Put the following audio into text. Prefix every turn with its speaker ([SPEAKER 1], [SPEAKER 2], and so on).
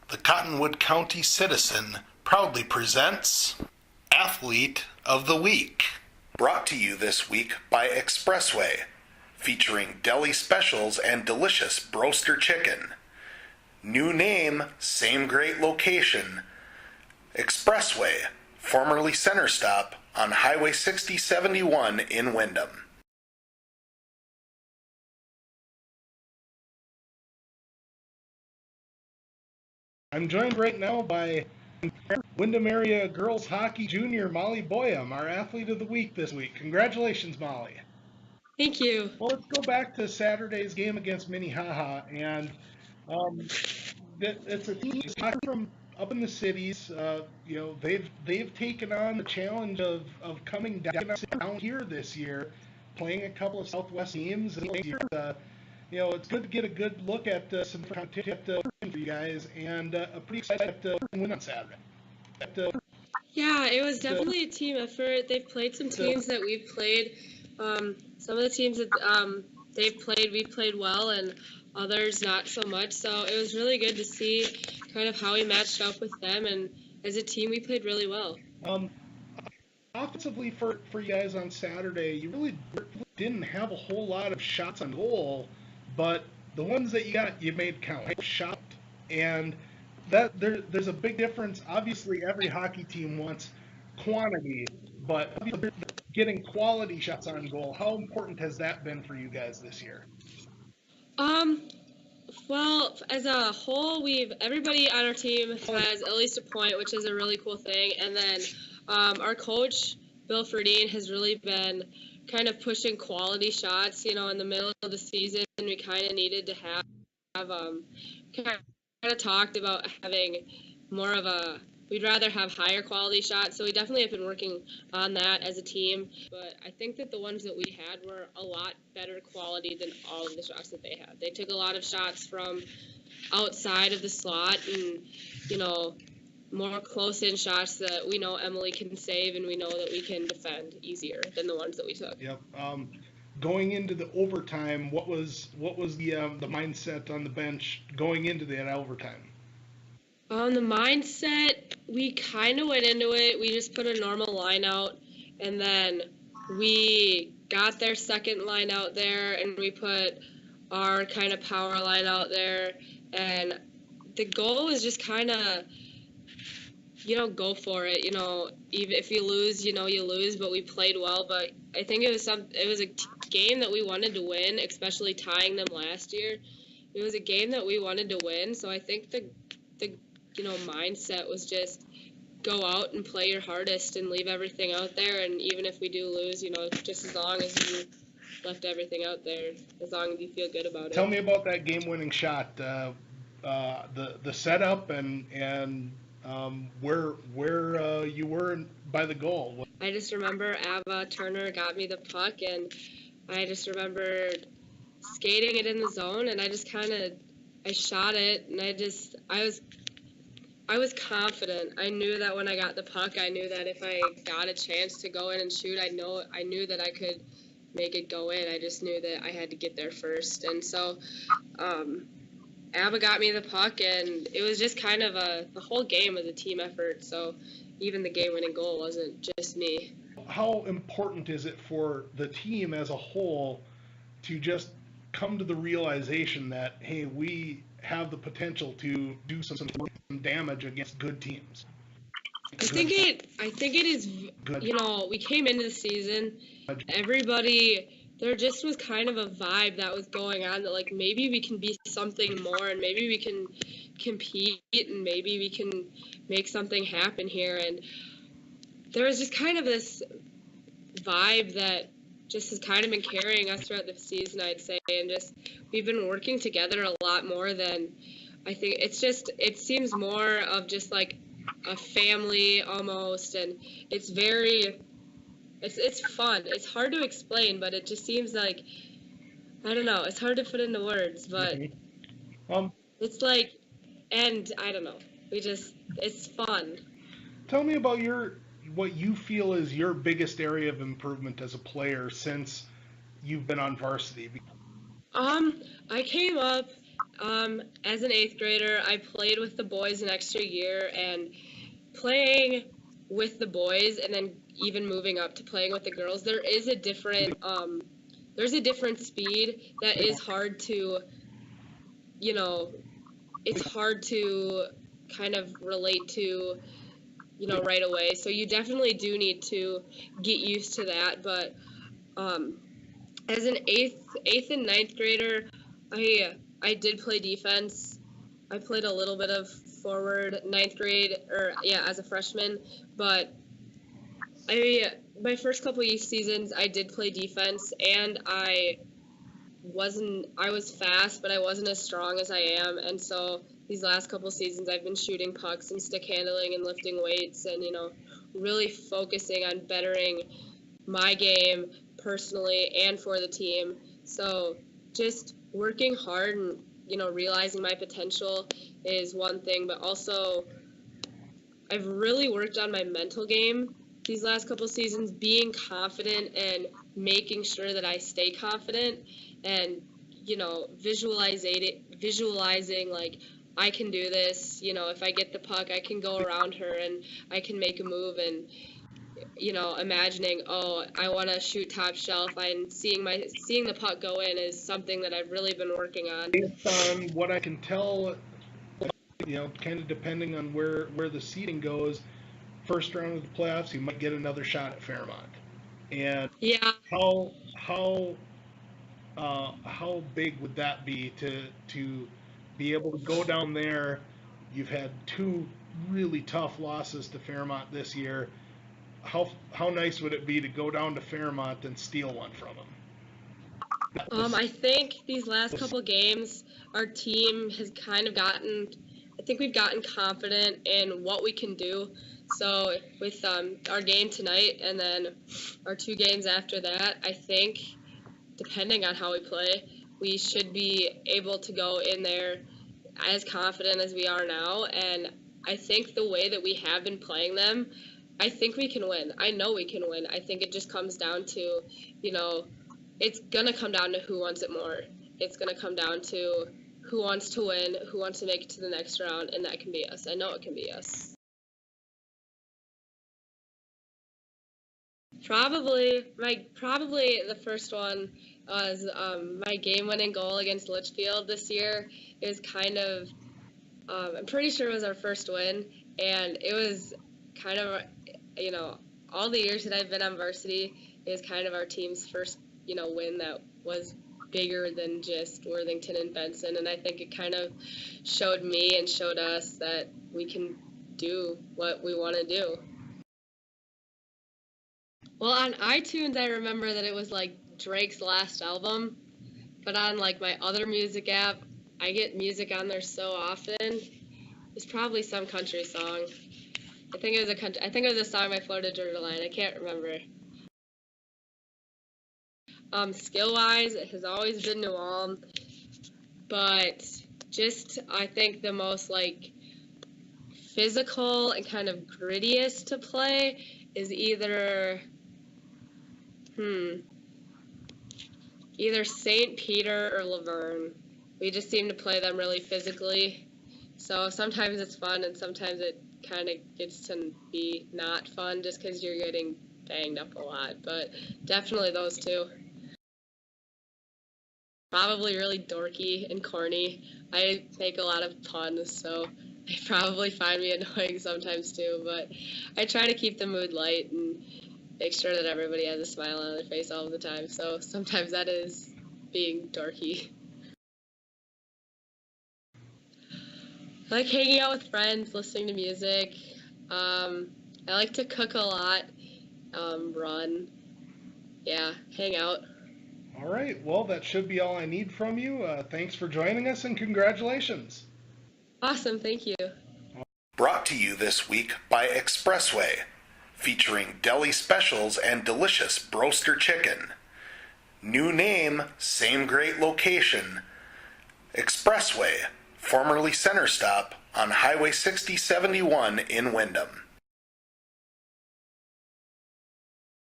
[SPEAKER 1] The Cottonwood County Citizen proudly presents Athlete of the Week. Brought to you this week by Expressway, featuring deli specials and delicious broaster chicken. New name, same great location. Expressway, formerly Center Stop on Highway 6071 in Windham.
[SPEAKER 2] I'm joined right now by Windham Area Girls Hockey Junior Molly Boyum, our Athlete of the Week this week. Congratulations, Molly.
[SPEAKER 3] Thank you.
[SPEAKER 2] Well, let's go back to Saturday's game against Minnehaha, and it's a team from up in the cities. They've taken on the challenge of coming down here this year, playing a couple of Southwest teams. And it's good to get a good look at some competition for you guys, and a pretty excited to win on Saturday.
[SPEAKER 3] Yeah, it was definitely a team effort. They've played some teams that we've played. Some of the teams that they've played, we played well, and others not so much. So it was really good to see kind of how we matched up with them, and as a team, we played really well.
[SPEAKER 2] Offensively for you guys on Saturday, you really didn't have a whole lot of shots on goal, but the ones that you got, you made count. Shot, and that there's a big difference. Obviously, every hockey team wants quantity, but getting quality shots on goal, how important has that been for you guys this year?
[SPEAKER 3] Well, as a whole, everybody on our team has at least a point, which is a really cool thing. And then our coach, Bill Ferdine, has really been kind of pushing quality shots. In the middle of the season, we kind of needed to have kind of talked about having more of we'd rather have higher quality shots. So we definitely have been working on that as a team. But I think that the ones that we had were a lot better quality than all of the shots that they had. They took a lot of shots from outside of the slot and, more close-in shots that we know Emily can save and we know that we can defend easier than the ones that we took.
[SPEAKER 2] Yep. Going into the overtime, what was the mindset on the bench going into that overtime?
[SPEAKER 3] On the mindset, we kind of went into it. We just put a normal line out, and then we got their second line out there, and we put our kind of power line out there. And the goal was just kind of, go for it. Even if you lose, you lose, but we played well. But I think it was a game that we wanted to win, especially tying them last year. It was a game that we wanted to win, so I think the mindset was just go out and play your hardest and leave everything out there. And even if we do lose, just as long as you left everything out there, as long as you feel good about it.
[SPEAKER 2] Tell me about that game-winning shot, the setup and where you were by the goal.
[SPEAKER 3] I just remember Ava Turner got me the puck, and I just remember skating it in the zone, and I shot it, and I was confident. I knew that when I got the puck, I knew that if I got a chance to go in and shoot, I knew that I could make it go in. I just knew that I had to get there first. And so Abba got me the puck, and it was just kind of the whole game was a team effort. So even the game-winning goal wasn't just me.
[SPEAKER 2] How important is it for the team as a whole to just come to the realization that, hey, we have the potential to do some damage against good teams?
[SPEAKER 3] I think it is good. We came into the season, there just was kind of a vibe that was going on that like maybe we can be something more, and maybe we can compete, and maybe we can make something happen here. And there was just kind of this vibe that just has kind of been carrying us throughout the season, I'd say, and just we've been working together a lot more than I think. It seems more of just like a family almost, and it's fun. It's hard to explain, but it just seems like, I don't know, it's hard to put into words, but it's like, and I don't know, it's fun.
[SPEAKER 2] Tell me about what you feel is your biggest area of improvement as a player since you've been on varsity.
[SPEAKER 3] I came up As an eighth grader, I played with the boys an extra year, and playing with the boys and then even moving up to playing with the girls, there's a different speed that is hard to, you know, it's hard to kind of relate to, right away. So you definitely do need to get used to that. But as an eighth and ninth grader, I did play defense. I played a little bit of forward ninth grade, or yeah, as a freshman. But my first couple of seasons, I did play defense, and I was fast, but I wasn't as strong as I am. And so these last couple seasons, I've been shooting pucks and stick handling and lifting weights, and really focusing on bettering my game personally and for the team. So just working hard and realizing my potential is one thing, but also I've really worked on my mental game these last couple seasons, being confident and making sure that I stay confident, and visualizing like I can do this. If I get the puck, I can go around her and I can make a move, and imagining, oh, I want to shoot top shelf, and seeing the puck go in is something that I've really been working on.
[SPEAKER 2] Based on what I can tell, kind of depending on where the seeding goes, first round of the playoffs, you might get another shot at Fairmont. And
[SPEAKER 3] Yeah.
[SPEAKER 2] How big would that be to be able to go down there? You've had two really tough losses to Fairmont this year. How nice would it be to go down to Fairmont and steal one from them?
[SPEAKER 3] I think these last couple games, our team has kind of I think we've gotten confident in what we can do. So with our game tonight and then our two games after that, I think, depending on how we play, we should be able to go in there as confident as we are now. And I think the way that we have been playing them, I think we can win. I know we can win. I think it just comes down to, it's going to come down to who wants it more. It's going to come down to who wants to win, who wants to make it to the next round, and that can be us. I know it can be us. Probably the first one was my game-winning goal against Litchfield this year. It was kind of, I'm pretty sure it was our first win, and it was kind of, all the years that I've been on varsity, it was kind of our team's first, win that was bigger than just Worthington and Benson, and I think it kind of showed me and showed us that we can do what we want to do. Well, on iTunes, I remember that it was like Drake's last album, but on like my other music app, I get music on there so often. It's probably some country song. I think it was a song by Florida Georgia Line. I can't remember. Skill-wise, it has always been New Ulm, but just I think the most like physical and kind of grittiest to play is either St. Peter or Laverne. We just seem to play them really physically. So sometimes it's fun and sometimes it kind of gets to be not fun just because you're getting banged up a lot. But definitely those two. Probably really dorky and corny. I make a lot of puns, so they probably find me annoying sometimes too. But I try to keep the mood light and make sure that everybody has a smile on their face all the time. So sometimes that is being dorky. I like hanging out with friends, listening to music. I like to cook a lot, run, hang out.
[SPEAKER 2] All right, well, that should be all I need from you. Thanks for joining us, and congratulations.
[SPEAKER 3] Awesome, thank you.
[SPEAKER 1] Brought to you this week by Expressway, featuring deli specials and delicious broaster chicken. New name, same great location. Expressway, formerly Center Stop on Highway 6071 in Windham.